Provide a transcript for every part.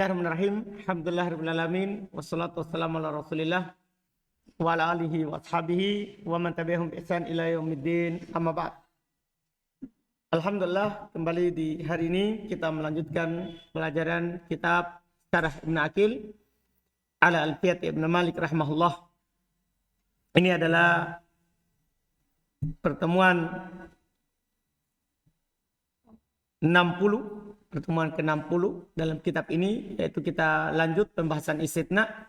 Bismillahirrahmanirrahim. Alhamdulillahirrahmanirrahim. Wassalatu wassalamu ala rasulillah wa ala alihi wa ashabihi wa man tabi'ahum bi ihsan ila yaumiddin. Amma ba'd. Alhamdulillah, kembali di hari ini kita melanjutkan pelajaran kitab Syarah Ibn Aqil ala Alfiyat Ibn Malik rahimahullah. Ini adalah pertemuan 60, pertemuan ke-60 dalam kitab ini, yaitu kita lanjut pembahasan istitsna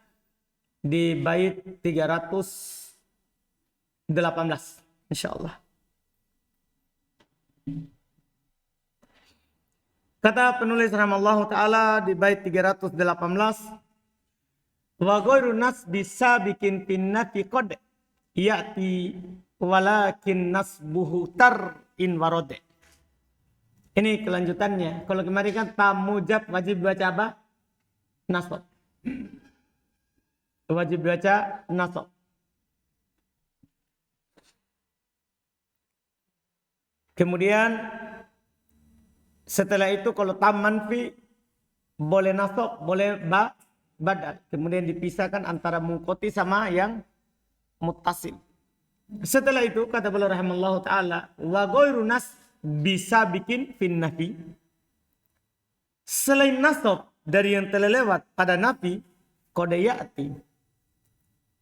di bait 318 insyaallah. Kata penulis rahimallahu taala di bait 318, wa ghairu nas bisa bikin pinnati qad ya'ti walakin nasbuhu tar in warode. Ini kelanjutannya. Kalau kemarin kan tamujab wajib baca apa? Nasab. Wajib baca nasab. Kemudian setelah itu kalau tam manfi boleh nasab, boleh badal. Kemudian dipisahkan antara munqati sama yang muttasil. Setelah itu kata beliau rahimallahu taala, wa ghairu nas bisa bikin fin nafi. Selain nasab dari yang telah lewat pada nafi, qad ya'ti,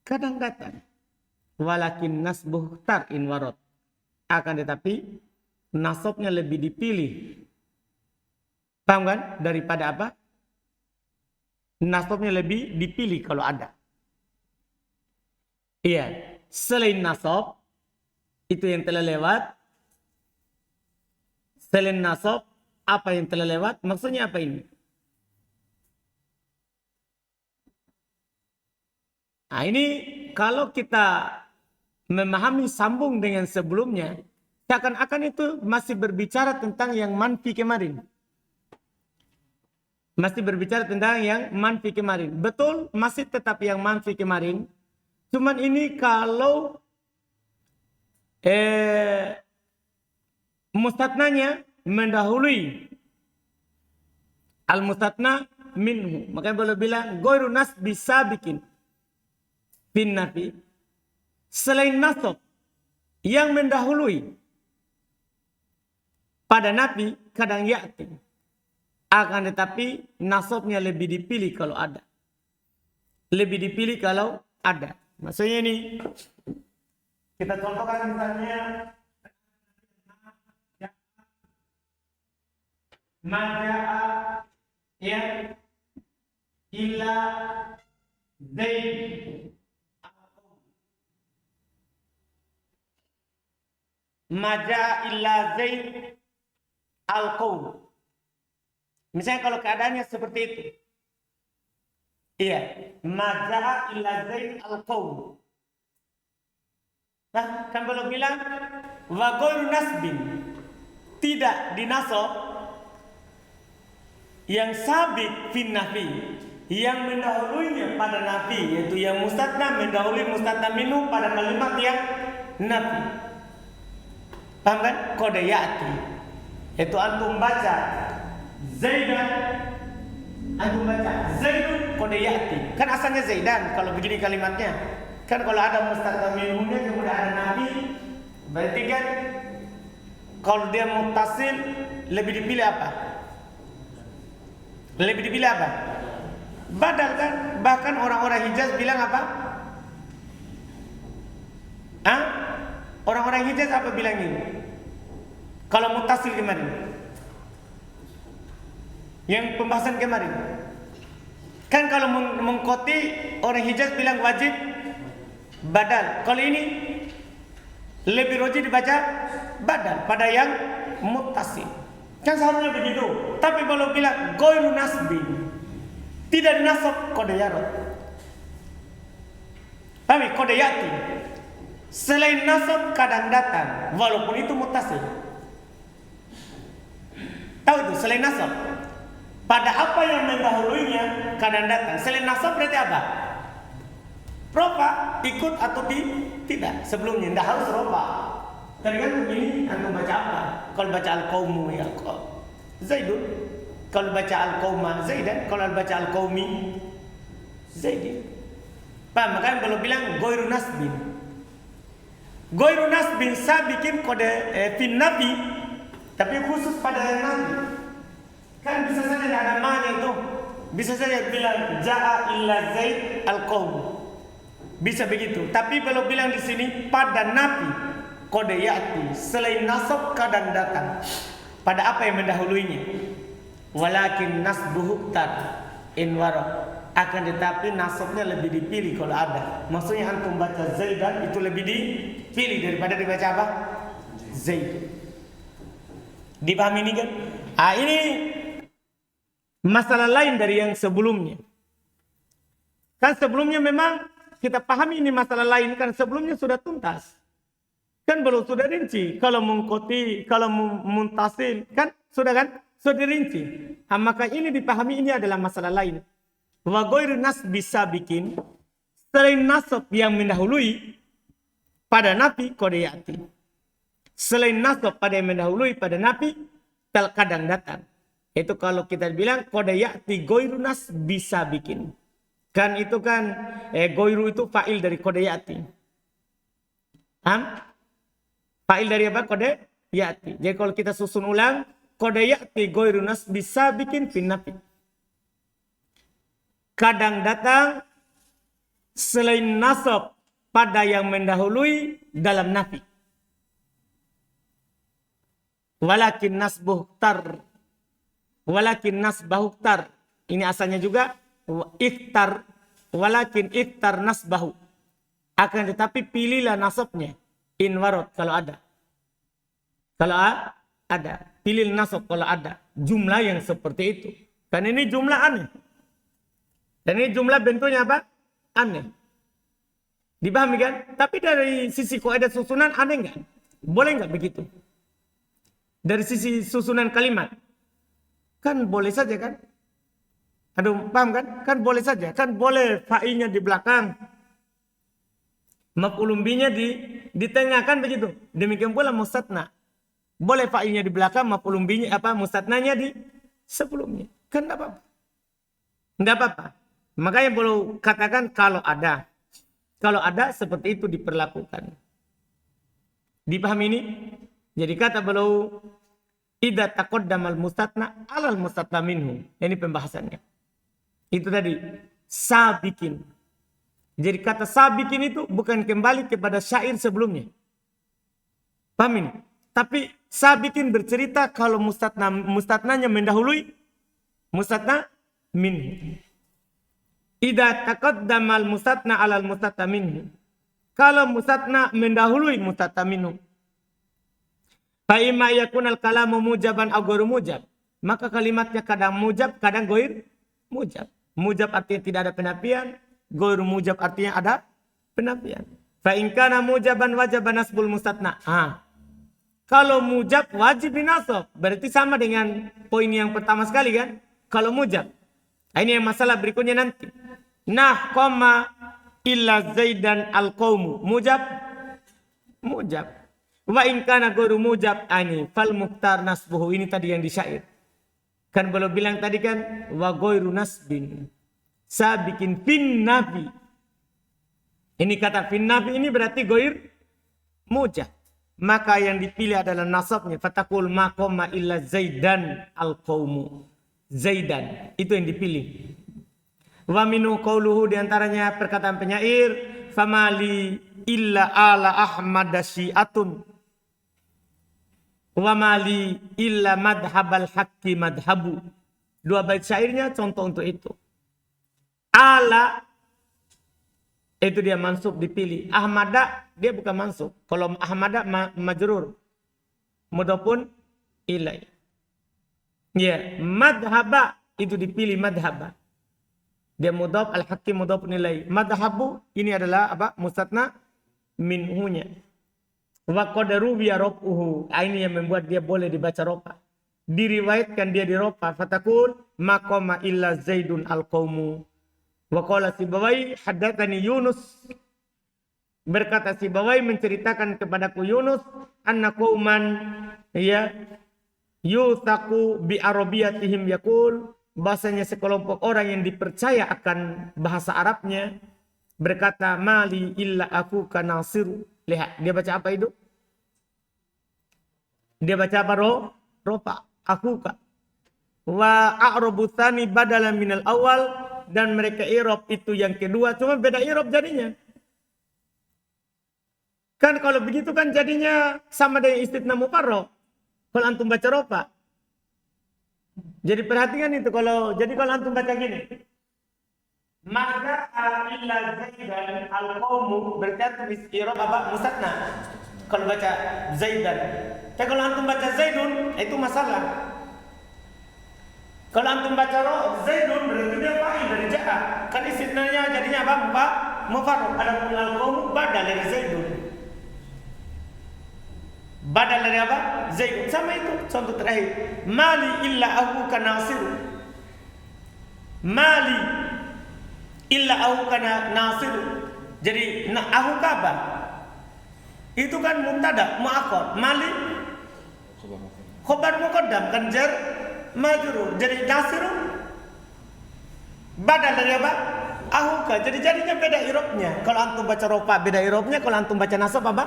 kadang-kadang, walakin nasbuh tar in warad, akan tetapi nasabnya lebih dipilih. Paham kan? Daripada apa? Nasabnya lebih dipilih kalau ada. Iya, selain nasab itu yang telah lewat. Selain nasab, apa yang telah lewat? Maksudnya apa ini? Nah, ini kalau kita memahami sambung dengan sebelumnya, seakan-akan itu masih berbicara tentang yang manfi kemarin. Masih berbicara tentang yang manfi kemarin. Betul, masih tetap yang manfi kemarin. Cuman ini kalau mustatnanya mendahului al-mustatna minhu. Makanya boleh bilang ghairu nas bisa bikin bin nafi. Selain nasab yang mendahului pada nafi kadang ya'ti. Akan tetapi nasabnya lebih dipilih kalau ada. Lebih dipilih kalau ada. Maksudnya ini kita contohkan misalnya maja'a ya illa zaid, maja'a illa zaid al-qaum. Misalnya kalau keadaannya seperti itu, iya, maja'a illa zaid al-qaum. Nah, kan belum bilang wa ghairu nasbin, tidak dinasab yang sabit fin nafi, yang mendahulunya pada nafi, yaitu yang mustatna mendahului mustatna minhu pada kalimat yang nafi. Paham kan? Qad ya'ti, yaitu antum baca Zaidan, antum baca Zaidun qad ya'ti. Kan asalnya Zaidan kalau begini kalimatnya. Kan kalau ada mustatna minhunya kemudian ada nafi, berarti kan kalau dia muttasil lebih dipilih apa? Lebih dipilih apa? Badal kan? Bahkan orang-orang Hijaz bilang apa? Hah? Orang-orang Hijaz apa bilang ini? Kalau muttasil kemarin, yang pembahasan kemarin, kan kalau mengkoti orang Hijaz bilang wajib badal. Kalau ini lebih rajih dibaca badal pada yang muttasil. Kan seharusnya begitu. Tapi kalau bilang ghairu nasbi, tidak dinasab, qad yarad. Tapi qad ya'ti, selain nasab kadang datang walaupun itu muttasil. Tahu itu selain nasab, pada apa yang mendahulunya kadang datang. Selain nasab berarti apa? Rofa, ikut atau tidak. Sebelumnya tidak harus rofa. Tergantung ini antum baca apa. Kalau baca al-qaumu ya Zaidun, Kalau baca al-qauma Zaidan, kalau baca al-qaumi Zaidin. Paham? Makanya kalau bilang goiru nasbin. Goiru nasbin saya bikin kode fin nabi, tapi khusus pada yang nabi. Kan bisa saja ada mana itu. Bisa saja bilang ja'a illa Zaid al-qaum. Bisa begitu. Tapi kalau bilang di sini pada nabi kode ya'ti, selain nasab kadang datang. Pada apa yang mendahuluinya? Walakin nasbuhu tar in wara. Akan tetapi nasabnya lebih dipilih kalau ada. Maksudnya antum baca Zaidan itu lebih dipilih daripada dibaca apa? Zaid. Dipahami ini kan? Ini masalah lain dari yang sebelumnya. Kan sebelumnya memang kita pahami ini masalah lain kan sebelumnya sudah tuntas. Kan belum sudah rinci. Kalau mengkoti, kalau muntasil, kan sudah kan? Sudah rinci. Maka ini dipahami ini adalah masalah lain. Wa ghairu nasbi sabiqin, selain nasab yang mendahului pada nabi kode ya'ti. Selain nasab pada yang mendahului pada nabi terkadang datang. Itu kalau kita bilang kode ya'ti ghairu nasbi sabiqin. Kan itu kan ghairu itu fa'il dari kode ya'ti. Paham? Fa'il dari apa? Kode ya'ti. Jadi kalau kita susun ulang kode ya'ti ghairu nasbi sabiqin fin nafi. Kadang datang selain nasab pada yang mendahului dalam nafi. Walakin nasbuh tar. Walakin nasbahu tar. Ini asalnya juga ikhtar. Walakin ikhtar nasbahu. Akan tetapi pilihlah nasabnya. In warot kalau ada. Kalau ada. Pilih nasab kalau ada. Jumlah yang seperti itu. Kan ini jumlah aneh. Dan ini jumlah bentuknya apa? Aneh. Dipahami kan? Tapi dari sisi kaidah susunan aneh enggak? Boleh enggak begitu? Dari sisi susunan kalimat. Kan boleh saja kan? Aduh, paham kan? Kan boleh saja. Kan boleh fa'ilnya di belakang. Maf'ulun bihi di tengah kan begitu. Demikian pula mustatna. Boleh fa'ilnya di belakang, maf'ulun bihi mustatnanya di sebelumnya. Kan enggak apa-apa. Enggak apa-apa. Makanya perlu katakan kalau ada. Kalau ada seperti itu diperlakukan. Dipahami ini? Jadi kata beliau idza taqaddamal mustatna 'alal mustatna minhu. Ini pembahasannya. Itu tadi sabiqin. Jadi kata sabiqin itu bukan kembali kepada syair sebelumnya. Paham ini? Tapi sabiqin bercerita kalau mustatnanya mendahului mustatna minhu. Idza taqaddamal mustatna 'alal mustatna minhu. Kalau mustatna mendahului mustatna minhu. Fa imma yakunal kalamu mujaban aw ghairu mujab. Maka kalimatnya kadang mujab, kadang ghair mujab. Mujab artinya tidak ada penafian, ghairu mujab artinya ada penafian. Fa in kana mujaban wajaba nasbul mustatna. Kalau mujab wajib dinasab. Berarti sama dengan poin yang pertama sekali kan? Kalau mujab. Ini yang masalah berikutnya nanti. Nah, koma illa Zaidan al-qaumu. Mujab. Wa in kana ghairu mujab ani fal mukhtar nasbuhu. Ini tadi yang di syair. Kan belum bilang tadi kan wa ghairu nasbin sabiqin fin nafi. Ini kata fin nafi ini berarti ghair mujab. Maka yang dipilih adalah nasabnya. Fatakul ma qama illa Zaidan al-qaumu. Zaidan itu yang dipilih. Wa minu qauluhu diantaranya perkataan penyair famali illa ala ahmad syi'atun wa mali illa madhabal haqqi madhabu. Dua bait syairnya contoh untuk itu. Ala itu dia mansub dipilih. Ahmada dia bukan mansub. Kalau ahmada majrur mudhafun ilai. Ya, madhaba itu dipilih madhaba. Dia mudhaf al-haqqi mudhaf nilai. Madhabu ini adalah apa? Mustatna minhunya. Wa qadaru bi rafuhu. Ini yang membuat dia boleh dibaca rofa. Diriwayatkan dia di rofa. Fatakul maqama illa Zaidun al-qaumu. Wa qala Sibawai haddatsani Yunus. Berkata Sibawai menceritakan kepadaku Yunus anna qauman ya yutaku bi arabiyatihim yakul, bahasanya sekelompok orang yang dipercaya akan bahasa Arabnya berkata, mali illa aku kanasiru. Lihat, dia baca apa itu? Dia baca apa? Rofa, aku ka. Wa a'rabu tsani badalan minal awal, dan mereka i'rab itu yang kedua, cuma beda i'rab jadinya. Kan kalau begitu kan jadinya sama dengan istitna mufarraq. Kalau antum baca rofa. Jadi perhatikan itu, kalau antum baca gini. Maka illa zaidan al-qawmu, berarti antum i'rab apa? Musanna. Kalau baca zaidan. Tapi kalau antum baca zaidun, itu masalah. Kalau antum baca zaidun, berarti dia fa'il dari ja'a. Kan istitnanya jadinya apa? Mufarraq. Adapun al-qawmu badal dari zaidun. Badal dari apa? Zaidun. Sama itu. Contoh terakhir. Mali illa aku kanasir. Mali illa aku kanasir. Jadi aku apa? Itu kan mubtada muakkad. Mali khabar muqaddam kan jar majrur. Jadi nasirun badal dari apa? Ahuka. Jadi jadinya beda i'rabnya. Kalau antum baca rofa beda i'rabnya, kalau antum baca nasab apa?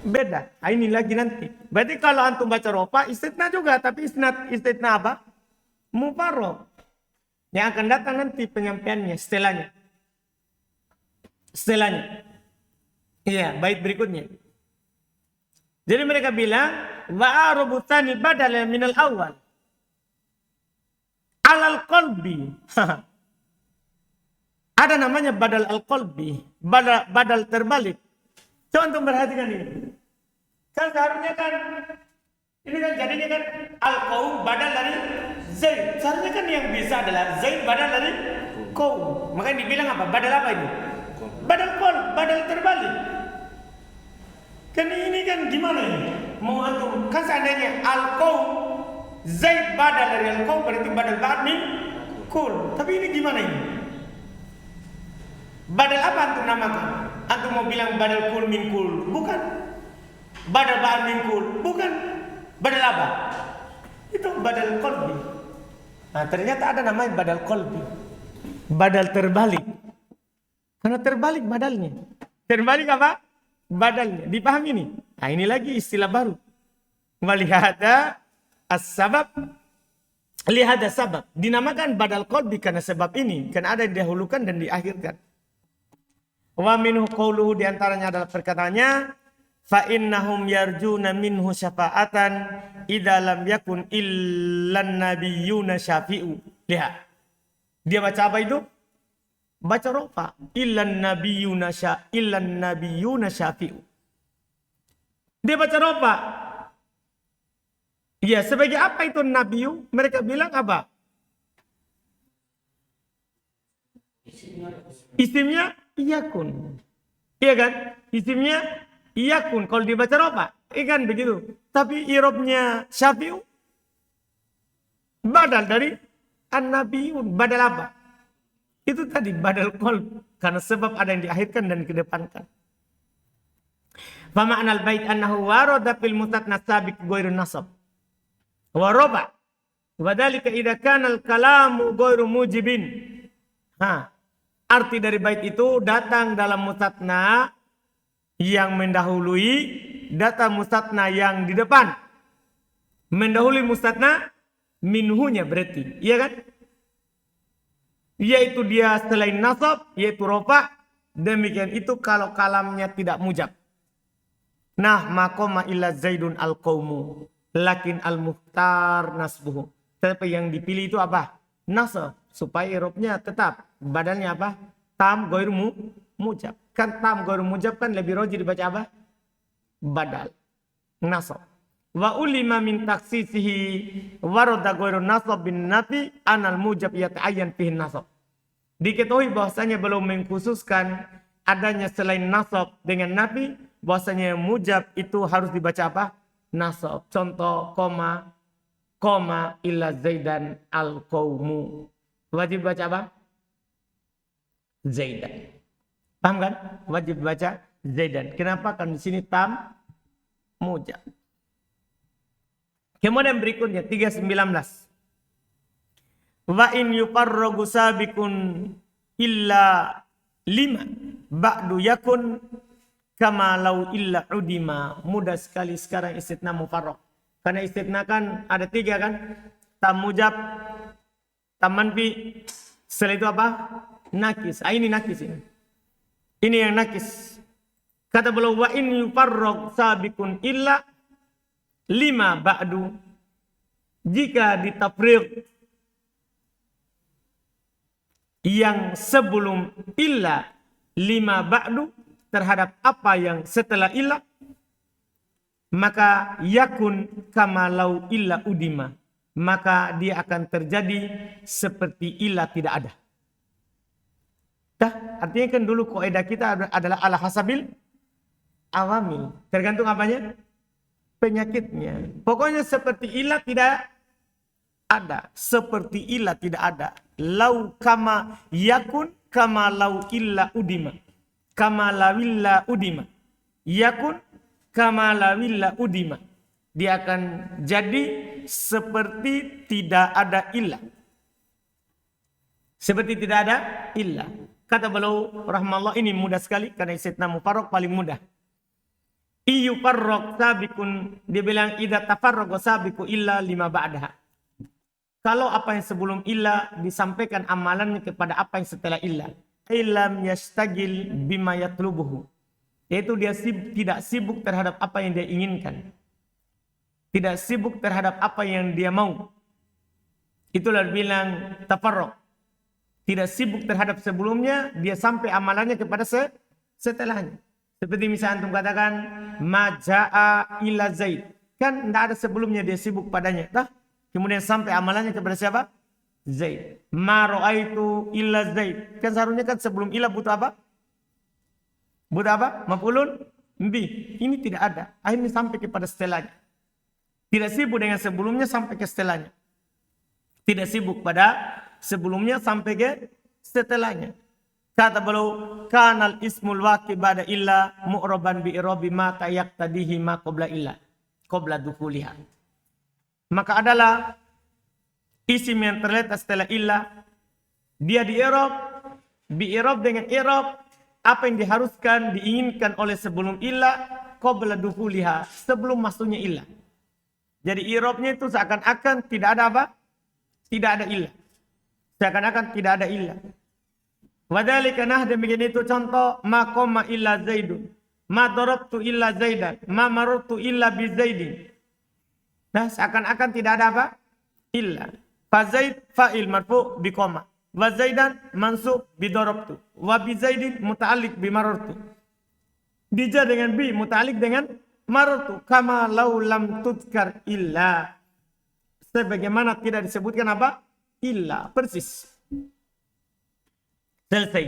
Beda. Nah, ini lagi nanti. Berarti kalau antum baca rofa istitna juga, tapi istitna apa? Mufarraq. Yang akan datang nanti penyampaiannya setelahnya. Iya, bait berikutnya. Jadi mereka bilang wa arabutani badal minal awal. Alal qalbi. Ada namanya badal al-qalbi, badal terbalik. Coba untuk perhatikan ini. Kan seharusnya kan ini kan jadinya kan al-qaum badal dari zaid. Seharusnya kan yang bisa adalah zaid badal dari qaum. Makanya dibilang apa? Badal apa ini? Badal qalb, badal terbalik. Kan ini kan gimana ini? Mau antum kan seandainya al-qaum zaid badal dari al-qaum berarti badal ba'd min kul. Tapi ini gimana ini? Badal apa antum namakan? Antum mau bilang badal kul min kul? Bukan. Badal ba'd min kul? Bukan. Badal apa? Itu badal qalbi. Nah, ternyata ada namanya badal qalbi. Badal terbalik. Karena terbalik badalnya. Terbalik apa? Badalnya. Dipahami ini? Nah, ini lagi istilah baru. Walihada as-sabab. Lihada sabab. Dinamakan badal qalbi karena sebab ini. Karena ada yang didahulukan dan diakhirkan. Wa minhu qawluhu, diantaranya adalah perkataannya, fa innahum yarjuna minhu syafa'atan idza lam yakun illan nabiyyuna syafi'u. Lihat. Dia baca apa itu? Baca rofa. Illan nabiyyuna syafi'u. Dia baca rofa. Ya, sebagai apa itu nabiyu? Mereka bilang apa? Isimnya iyakun. Iya kan? Isimnya iyakun. Kalau dibaca rofa, kan begitu. Tapi i'rabnya syafi'u badal dari an-nabiyun. Badal apa? Itu tadi badal qalb. Karena sebab ada yang diakhirkan dan dikedepankan. Fa ma'nal bait annahu warada fil mustatna sabiq ghairu nasab. Wa roba. Wa dzalika idza kana al-kalamu ghairu mujibin. Arti dari bait itu datang dalam mustatna yang mendahului, datang mustatna yang di depan. Mendahului mustatna minhunya berarti, iya kan? Yaitu dia selain nasab, yaitu rofa. Demikian itu kalau kalamnya tidak mujab. Nah, maqama illa zaidun al-qaumu, lakin al-muhtar nasbuhu. Tapi yang dipilih itu apa? Nasab. Supaya i'rabnya tetap. Badannya apa? Tam ghairu mujab. Kan tam ghairu mujab kan lebih roji dibaca apa? Badal. Nasab. Wa ulima min taksisihi warada ghairu nasab bin nafi anal mujab yata'ayyan fihi nasab. Diketahui bahwasanya belum mengkhususkan adanya selain nasab dengan nafi, bahwasanya mujab itu harus dibaca apa? Nasab. Contoh koma illa zaidan al-qaumu. Wajib baca apa? Zaidan. Paham kan? Wajib baca Zaidan. Kenapa? Kan di sini tam mujab. Kemudian berikutnya 319. Wa in yufarragu sabikun illa lima ba'du yakun kama lau illa udima. Mudah sekali sekarang istitna mufarrag. Karena istitna kan ada 3 kan? Tam mujab, tam manfi, setelah itu apa? Nakis. Ini nakis ini. Ini yang nakis. Kata beliau wa in yufarrag sabikun illa lima ba'du. Jika ditafriq yang sebelum illa lima ba'du terhadap apa yang setelah illa, maka yakun kama lau illa udima, maka dia akan terjadi seperti illa tidak ada. Artinya kan dulu kaidah kita adalah ala hasabil awamil, tergantung apanya? Penyakitnya. Pokoknya seperti illa tidak ada, seperti illa tidak ada. Lau kama yakun kama lau illa udima, kama lawilla udima, yakun kama lawilla udima. Dia akan jadi seperti tidak ada illa, seperti tidak ada illa. Kata beliau rahmallah, ini mudah sekali karena istitna mufarrag paling mudah. Iyu farraq sabikun, dia bilang idza tafarraqa sabiku illa lima ba'daha. Kalau apa yang sebelum illa disampaikan amalannya kepada apa yang setelah illa, illam yastagil bima yatlubuhu, yaitu dia tidak sibuk terhadap apa yang dia inginkan, tidak sibuk terhadap apa yang dia mau. Itulah bilang tafarraq. Tidak sibuk terhadap sebelumnya, dia sampai amalannya kepada setelahnya. Seperti misalnya antum katakan maja'a illa Zaid, kan tidak ada sebelumnya dia sibuk padanya, kemudian sampai amalannya kepada siapa? Zaid. Ma ra'aitu illa Zaid, kan seharusnya kan sebelum illa butuh apa? Butuh apa? Maf'ulun bi. Ini tidak ada, akhirnya sampai kepada setelahnya. Tidak sibuk dengan sebelumnya sampai ke setelahnya, tidak sibuk pada sebelumnya sampai ke setelahnya. Kata beliau, kanal ismul waqi ba'da illa mu'raban bi irabi ma tayaqtadihi ma qabla illa qabla dukuliha. Maka adalah isim yang terletak setelah illa, dia di i'rab, bi i'rab dengan i'rab apa yang diharuskan diinginkan oleh sebelum illa qabla dukuliha, sebelum masuknya illa. Jadi i'rabnya itu seakan-akan tidak ada apa? Tidak ada illa. Seakan-akan tidak ada illa. Wadhalika demikian itu contoh ma qama illa Zaidun, ma darabtu illa Zaidan, ma marartu illa bi Zaidin. Nah, seakan-akan tidak ada apa? Illa. Fa Zaid fa'il marfu bi qama, wa Zaidan mansub bi darabtu, wa bi Zaidin muta'alliq bi marartu. Dija dengan bi muta'alliq dengan marartu, kama law lam tudkar illa. Sebagaimana tidak disebutkan apa? Illa, persis. Selesai.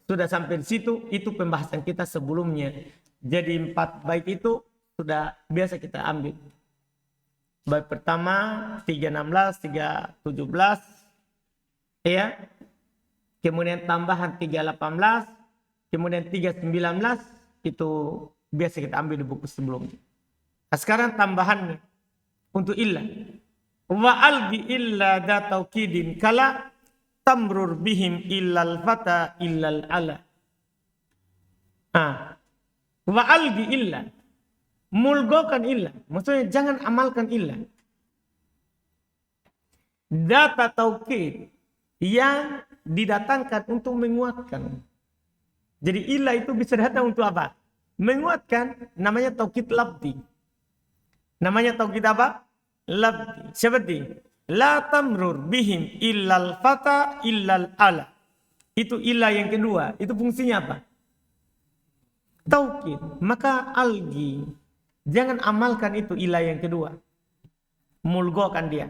Sudah sampai di situ, itu pembahasan kita sebelumnya. Jadi 4 bait itu sudah biasa kita ambil. Bait pertama 316, 317, ya. Kemudian tambahan 318, kemudian 319 itu biasa kita ambil di buku sebelumnya. Nah, sekarang tambahannya untuk illa. Wa algi illa da taukidin kala tamrur bihim illal fata illal ala. Wa algi illa, mulgokan illa, maksudnya jangan amalkan illa. Data taukid yang didatangkan untuk menguatkan. Jadi illa itu bisa datang untuk apa? Menguatkan, namanya taukid labdi. Namanya taukid apa? Labdi. Seperti la tamrur bihim illal fata illal ala. Itu illa yang kedua. Itu fungsinya apa? Taukid. Maka algi, jangan amalkan itu illa yang kedua. Mulgokan dia.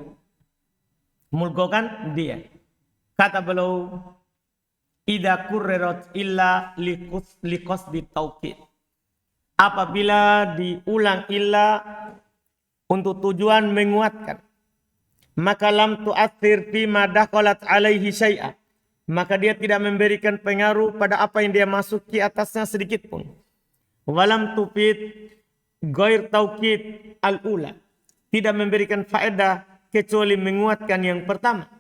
Mulgokan dia. Kata beliau, idza kurrirat illa liqasdi taukid. Apabila diulang illa untuk tujuan menguatkan, maka lam tu'athir fima dakhalat alaihi syai'a, maka dia tidak memberikan pengaruh pada apa yang dia masuki atasnya sedikit pun. Walam tufid ghair taukid al-ula, tidak memberikan faedah kecuali menguatkan yang pertama.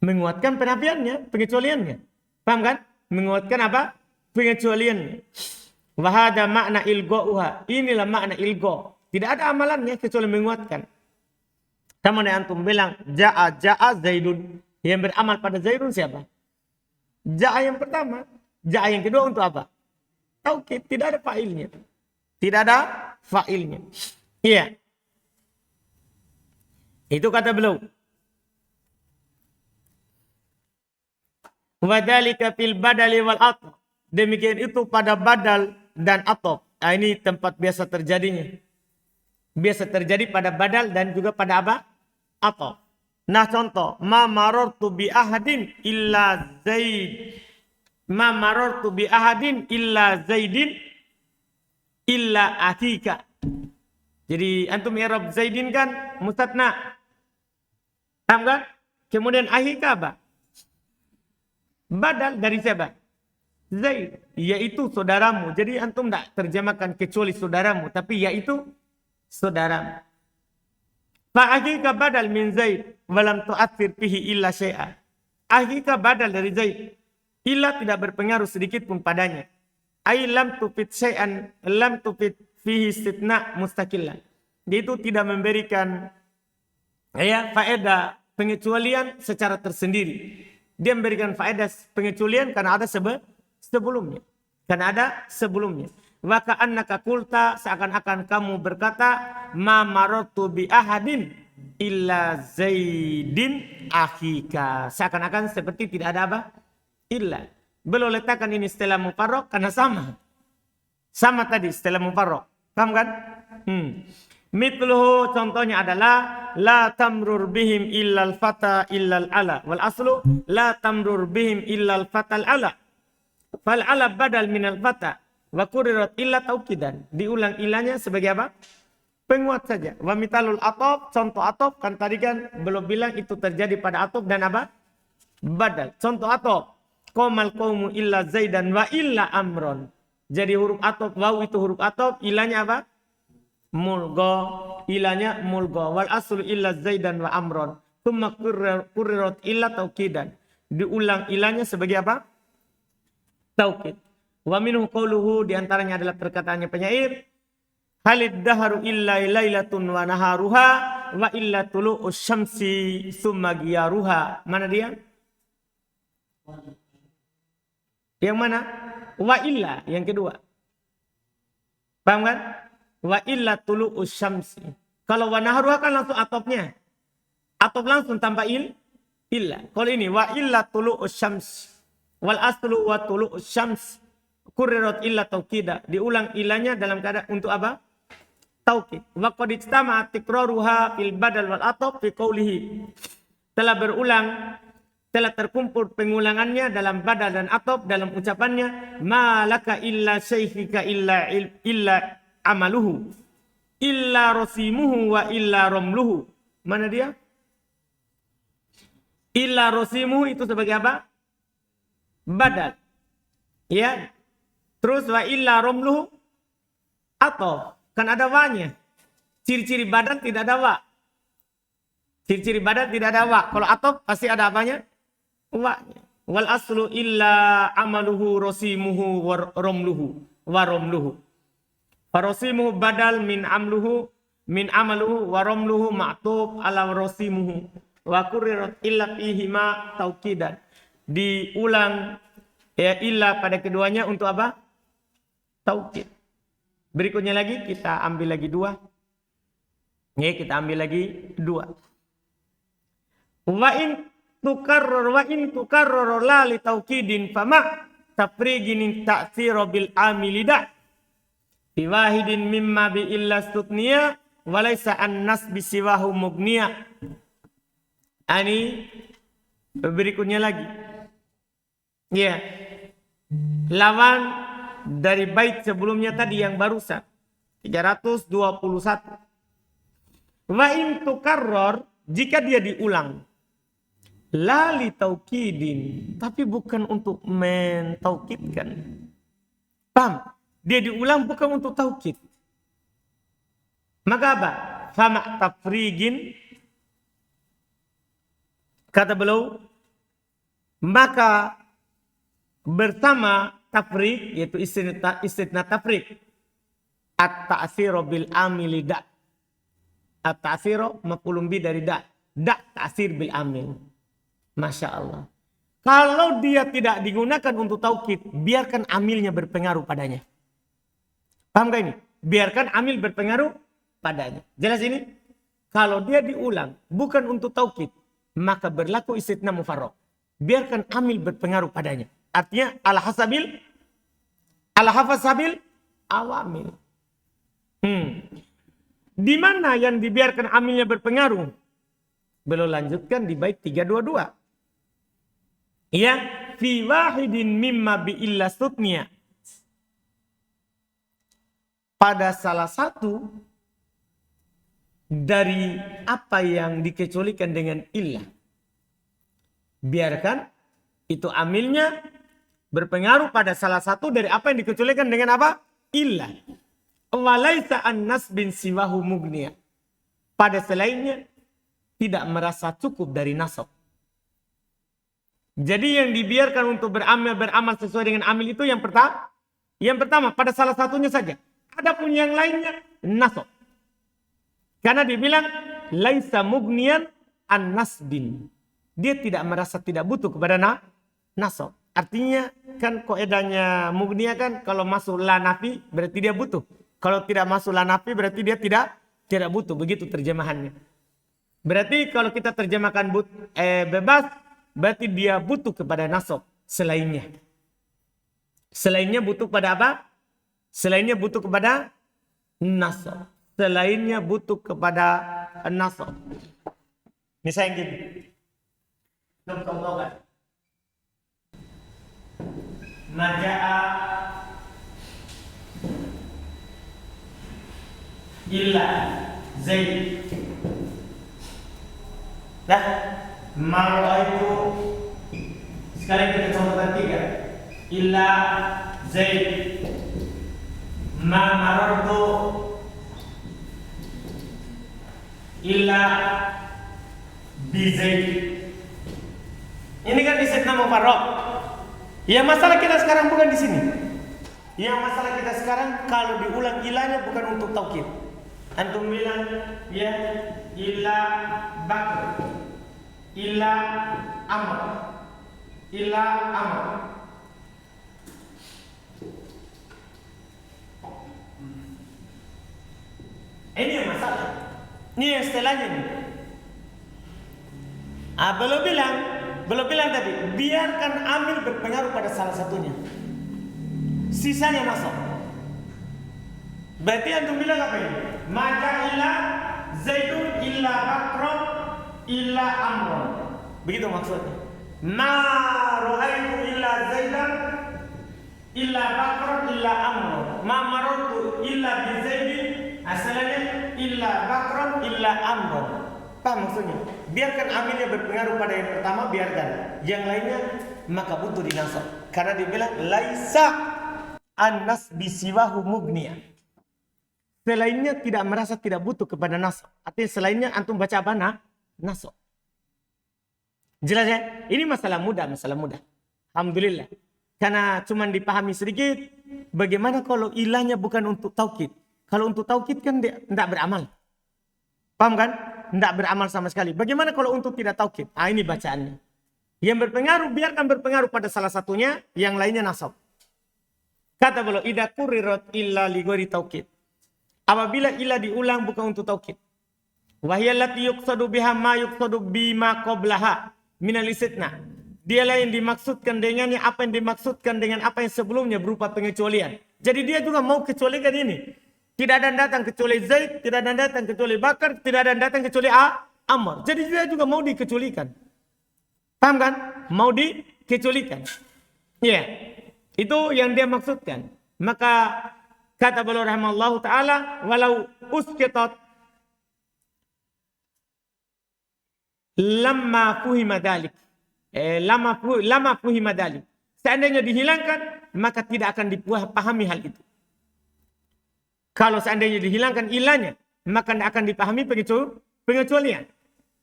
Menguatkan penafiannya, pengecualiannya. Paham kan? Menguatkan apa? Pengecualiannya. Wahada makna ilgo'uha. Inilah makna ilgo. Tidak ada amalannya kecuali menguatkan. Sama dengan antum bilang, ja'a Zaidun. Yang beramal pada Zaidun siapa? Ja'a yang pertama. Ja'a yang kedua untuk apa? Taukid, tidak ada fa'ilnya. Tidak ada fa'ilnya. Iya. Itu kata beliau. Wadhalika fil badali wal atf. Demikian itu pada badal dan atf. Nah, ini tempat biasa terjadinya. Biasa terjadi pada badal dan juga pada apa? Atf. Nah contoh, ma marartu bi ahadin illa Zaid. Ma marartu bi ahadin illa Zaidin illa atika. Jadi antum i'rab Zaidin kan mustatna. Paham kan? Kemudian ahika apa? Badal dari siapa? Zaid, yaitu saudaramu. Jadi antum tidak terjemahkan kecuali saudaramu, tapi yaitu saudaramu. Fa ahika badal min Zaid walam tu'athir fihi illa syai'a. Ahika badal dari Zaid. Illa tidak berpengaruh sedikit pun padanya. Ai lam tufid syai'an lam tufid fihi istithna mustaqillan. Itu tidak memberikan faedah pengecualian secara tersendiri. Dia memberikan faedah pengecualian karena ada sebelumnya. Karena ada sebelumnya. Wa ka'annaka qulta, seakan-akan kamu berkata, ma marartu bi ahadin illa Zaidin akhika. Seakan-akan seperti tidak ada apa? Illa. Beliau letakkan ini setelah mufarraq karena sama. Sama tadi setelah mufarraq. Paham kan? Mitluhu contohnya adalah la tamrur bihim illal fata illal ala. Wal aslu la tamrur bihim illal fatal ala. Fal ala badal minal fata. Wa kurirat illa taukidan. Diulang ilahnya sebagai apa? Penguat saja. Wa mitalul atop. Contoh atop kan tadi kan belum bilang itu terjadi pada atop dan apa? Badal. Contoh atop. Qomal qawmu illa Zaidan wa illa Amron. Jadi huruf atop, waw itu huruf atop, ilahnya apa? Mulgo, ilahnya mulgo. Wal aslu illa Zaidan wa Amron. Thumma kurirat illa taukidan. Diulang ilahnya sebagai apa? Taukid. Wa minhu qawluhu, diantaranya adalah perkataannya penyair. Halid daharu illa lailatun wa naharuha wa illa tulu'us syamsi summa giyaruha. Mana dia? Yang mana? Wa illa, yang kedua. Paham kan? Wa illa tulu'us syamsi. Kalau wa naharuha kan langsung atopnya. Atop langsung tanpa illa. Kalau ini wa illa tulu'us syamsi. Wal aslu wa tulu'us syams. Kurirat illa taukida. Diulang ilahnya dalam keadaan untuk apa? Taukid. Wa qad ijtama'a tikraruha fil badal wal atop fi qawlihi. Telah berulang, telah terkumpul pengulangannya dalam badal dan atop dalam ucapannya malaka illa syaihika illa amaluhu illa rosimuhu wa illa romluhu. Mana dia? Illa rosimuhu itu sebagai apa? Badal. Ya. Terus wa illa romluhu atop. Kan ada wa-nya. Ciri-ciri badal tidak ada wa. Ciri-ciri badal tidak ada wa. Kalau atop pasti ada apanya? Wa-nya. Wal aslu illa amaluhu rosimuhu wa romluhu. Farosimuhu badal min amaluhu wa romluhu ma'tub ala rosimuhu. Wa kurirat illa fihima taukidan. Diulang illa pada keduanya untuk apa? Taukid. Berikutnya lagi kita ambil lagi dua. Kita ambil lagi dua. Wa in tukarrar la li taukidin fama tafrigin ta'thir bil amilida fi wahidin mimma bi illa stutniya wa laysa an-nas bi siwahu mugniya. Ini berikutnya lagi. Lawan dari bait sebelumnya tadi yang barusan 321. Wa in tukarrar, jika dia diulang la li taukidin, tapi bukan untuk mentaukidkan. Paham? Dia diulang bukan untuk taukid. Maka apa? fama tafrigin, kata beliau, maka bersama tafrig, yaitu istitna tafrig, at-ta'siru bil amili da. At-ta'siru maf'ulun bi dari da. Da ta'sir bil amil. Masya Allah. Kalau dia tidak digunakan untuk taukid, biarkan amilnya berpengaruh padanya. Paham gak ini? Biarkan amil berpengaruh padanya. Jelas ini? Kalau dia diulang bukan untuk taukid, maka berlaku istitna mufarraq. Biarkan amil berpengaruh padanya. Artinya ala hafasabil awamil. Di mana yang dibiarkan amilnya berpengaruh? Beliau lanjutkan di bait 322. Ya, fi wahidin mimma bi illa sutniya. Pada salah satu dari apa yang dikecualikan dengan illah. Biarkan itu amilnya berpengaruh pada salah satu dari apa yang dikecualikan dengan apa? Illah. Walaisa an-nas bin siwahu mugniya. Pada selainnya tidak merasa cukup dari nasab. Jadi yang dibiarkan untuk beramal sesuai dengan amil itu yang pertama pada salah satunya saja. Adapun yang lainnya nasab. Karena dibilang laisa mugniyan an nasbin. Dia tidak merasa tidak butuh kepada nasab. Artinya kan kaidahnya mugniya kan kalau masuk la nafi berarti dia butuh. Kalau tidak masuk la nafi berarti dia tidak butuh. Begitu terjemahannya. Berarti kalau kita terjemahkan bebas, berarti dia butuh kepada nasab selainnya. Selainnya butuh pada apa? Selainnya butuh kepada nasab. Selainnya butuh kepada nasab. Misalnya gini. Contohkan. Maja'a illa Zaid. Dah, mar'aitu. Sekarang kita contohkan 3. Illa Zaid. Ma marartu illa bi Zaid. Ini kan istitna mufarraq. Ya masalah kita sekarang bukan di sini. Yang masalah kita sekarang kalau diulang ilahnya bukan untuk taukid. Antum bilang ya illa Bakr, illa Amr, illa Amr. Ini yang masalah. Ini yang setelahnya nih. Belum bilang tadi, biarkan amil berpengaruh pada salah satunya. Sisanya masuk. Berarti antum bilang apa ini? Maka illa Zaidun illa Bakron illa Amron. Begitu maksudnya. Ma ra'aitu illa Zaidan illa Bakron illa Amron. Ma marartu illa bi Zaidin. Asalnya illa Bakron illa Amron. Paham maksudnya? Biarkan amilnya berpengaruh pada yang pertama, biarkan. Yang lainnya maka butuh dinasab. Karena dibilang laisa an-nas bisiwahu mugniya. Selainnya tidak merasa tidak butuh kepada nasab. Artinya selainnya antum baca apa? Nasab. Jelas ya? Ini masalah mudah. Alhamdulillah. Karena cuma dipahami sedikit. Bagaimana kalau ilahnya bukan untuk taukid? Kalau untuk taukid kan dia tidak beramal. Paham kan? Tidak beramal sama sekali. Bagaimana kalau untuk tidak taukid? Ini bacaannya. Yang berpengaruh, biarkan berpengaruh pada salah satunya. Yang lainnya nasab. Kata beliau, idza kurirat illa li ghairi taukid. Apabila ilah diulang bukan untuk taukid. Wa hiya allati yuqsadu biha ma yuqsadu bima qablaha min al-istithna. Dialah yang dimaksudkan dengannya apa yang dimaksudkan dengan apa yang sebelumnya berupa pengecualian. Jadi dia juga mau kecualikan ini. Tidak ada yang datang kecuali Zaid, tidak ada yang datang kecuali Bakar, tidak ada yang datang kecuali Amr. Jadi dia juga mau dikecualikan. Paham kan? Mau dikecualikan. Ya. Itu yang dia maksudkan. Maka kata beliau rahimallahu taala, walau usqitat lamma fuhima dalik. Lama fuhima dalik. Seandainya dihilangkan, maka tidak akan dipahami hal itu. Kalau seandainya dihilangkan ilahnya, maka tidak akan dipahami pengecualian.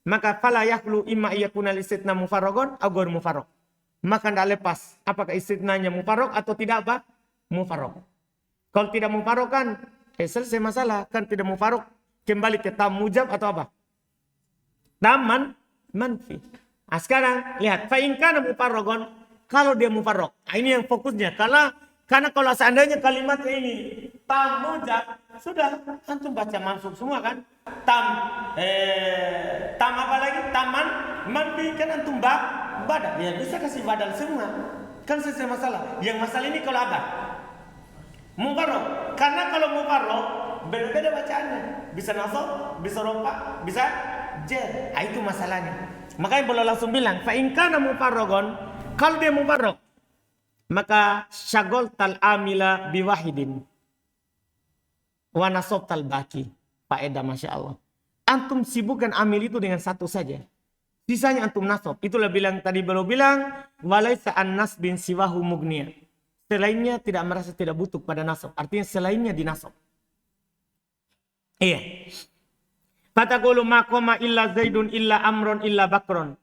Maka fala yahlu imma yakuna istitna mufarragon aw ghair mufarrag. Maka tidak lepas apakah istitnanya mufarrag atau tidak apa? Mufarrag. Kalau tidak mufarrag kan selesai masalah, kan tidak mufarrag kembali ke tam mujab atau apa? Taman manfi. Nah, sekarang lihat fa in kana mufarragon, kalau dia mufarrag. Nah, ini yang fokusnya karena kalau seandainya kalimat ini tam mujab, sudah antum baca mansub semua kan? Tam apa lagi? Taman manfi kan antum badal. Ya bisa kasih badal semua. Kan selesai masalah. Yang masalah ini kalau apa? Mufarrag. Karena kalau mufarrag beda-beda bacaannya. Bisa nasab, bisa rofa, bisa jar. Itu masalahnya. Makanya boleh langsung bilang fa in kana mufarragon, kalau dia mufarrag maka syagol tal amila biwahidin wa nasab tal baki. Faedah Masya Allah. Antum sibukkan amil itu dengan satu saja. Sisanya antum nasab. Itulah tadi belum bilang walaisa an-nas bin siwahu mugniya. Selainnya tidak merasa tidak butuh pada nasab. Artinya selainnya dinasab. Iya. Fataqulu ma qama illa zaidun illa amron illa bakron.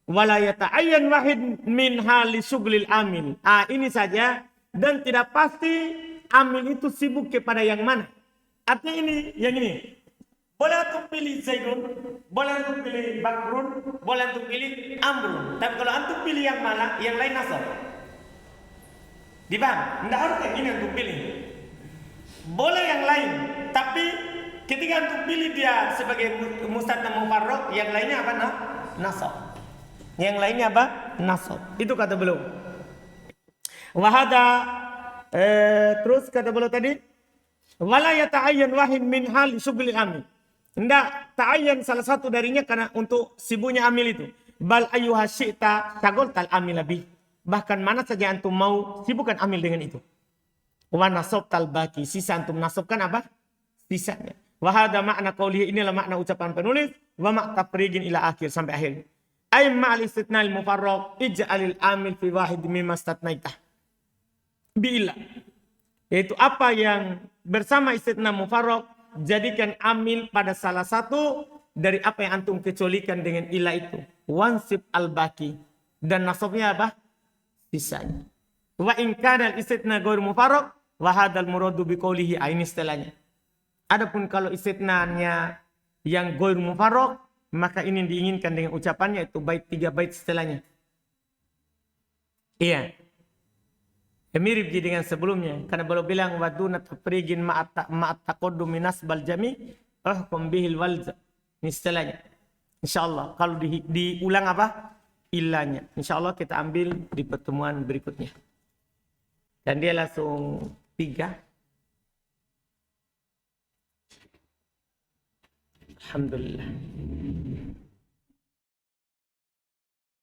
Wala yata'ayyan wahid min hali syughlil amil. Ini saja. Dan tidak pasti amil itu sibuk kepada yang mana. Artinya yang ini. Boleh antum pilih zaidun, boleh antum pilih bakrun, boleh antum pilih amrun. Tapi kalau antum pilih yang mana, yang lain nasab. Dipaham? Tidak harus yang ini antum pilih. Boleh yang lain, tapi ketika antum pilih dia sebagai mustatna mufarrag, yang lainnya apa? Nasab. Yang lainnya apa? Nasab. Itu kata beliau. Wahada terus kata beliau tadi, wala yata'ayyan wahid min hal syughlil amil. Tidak ta'ayyan salah satu darinya karena untuk sibuknya amil itu. Bal ayyuha syi'ta syaghaltal amil lebih. Bahkan mana saja antum mau sibukkan amil dengan itu. Wa nasabtal baqi, sisa antum nasabkan apa? Sisanya. Wa hadha makna qaulihi, inilah makna ucapan penulis wa ma tafrigin ila akhir sampai akhir. Ay ma'al istitnal mufarrag ij'alil amil fi wahid mimma istatnaitah. Bila yaitu apa yang bersama istitna mufarrag, jadikan amil pada salah satu dari apa yang antum kecualikan dengan ilah itu. Wansib al-baqi. Dan nasabnya apa? Sisanya. Wa in kana al-istitna ghair mufarrag wa hadzal muradu bi qoulihi, ini istilahnya. Adapun kalau istitnanya yang ghair mufarrag, maka ini diinginkan dengan ucapannya itu bait 3 bait setelahnya. Iya. Mirip dengan sebelumnya. Karena beliau bilang waduna tafrigin ma'at taqaddumi nasbal jami ahkum bihil walza. Ini setelahnya. Insyaallah kalau diulang apa? Ilahnya. Insyaallah kita ambil di pertemuan berikutnya. Dan dia langsung 3. Alhamdulillah.